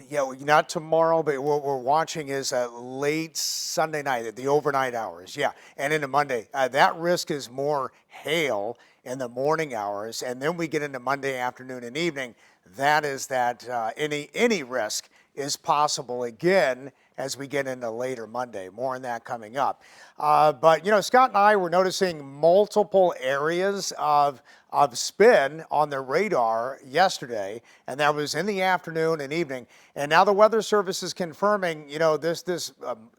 Yeah, not tomorrow, but what we're watching is late Sunday night at the overnight hours. Yeah, and into Monday. That risk is more hail in the morning hours, and then we get into Monday afternoon and evening. That is that any risk is possible again as we get into later Monday. More on that coming up. But Scott and I were noticing multiple areas of spin on the radar yesterday, and that was in the afternoon and evening. And now the Weather Service is confirming, this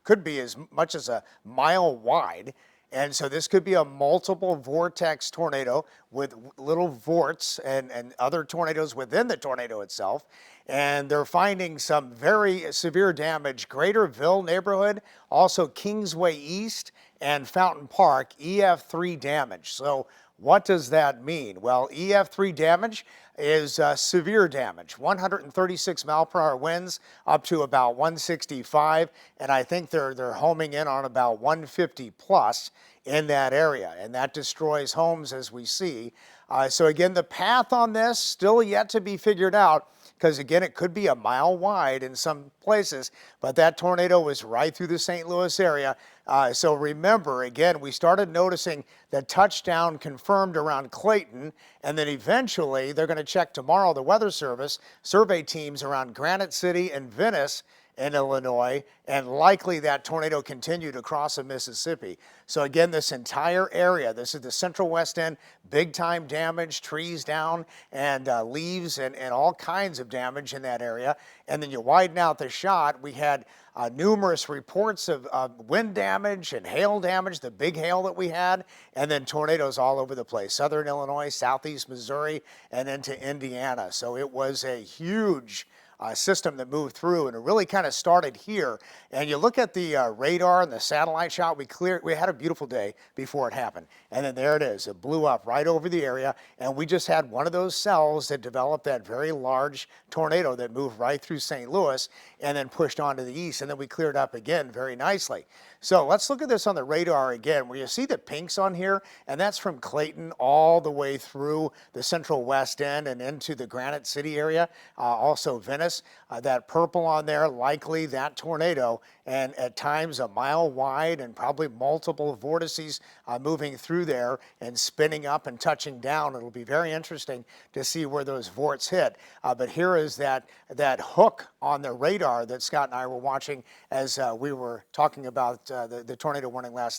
could be as much as a mile wide. And so this could be a multiple vortex tornado with little vorts and other tornadoes within the tornado itself. And they're finding some very severe damage, Greaterville neighborhood, also Kingsway East and Fountain Park, EF3 damage. So what does that mean? Well, EF3 damage is severe damage, 136 mile per hour winds up to about 165, and I think they're homing in on about 150 plus in that area, and that destroys homes as we see. So again, the path on this still yet to be figured out, because again, it could be a mile wide in some places, but that tornado was right through the St. Louis area. So remember, again, we started noticing the touchdown confirmed around Clayton, and then eventually they're going to check tomorrow, the Weather Service, survey teams around Granite City and Venice in Illinois, and likely that tornado continued across the Mississippi. So again, this entire area, this is the central west end, big time damage, trees down and leaves and all kinds of damage in that area. And then you widen out the shot, we had numerous reports of wind damage and hail damage, the big hail that we had, and then tornadoes all over the place, southern Illinois, southeast Missouri, and into Indiana. So it was a huge system that moved through, and it really kind of started here. And you look at the radar and the satellite shot, we had a beautiful day before it happened. And then there it is. It blew up right over the area, and we just had one of those cells that developed that very large tornado that moved right through St. Louis and then pushed on to the east, and then we cleared up again very nicely. So let's look at this on the radar again, where you see the pinks on here, and that's from Clayton all the way through the central west end and into the Granite City area, also Venice. That purple on there, likely that tornado, and at times a mile wide and probably multiple vortices moving through there and spinning up and touching down. It'll be very interesting to see where those vorts hit. But here is that hook on the radar that Scott and I were watching as we were talking about the tornado warning last night.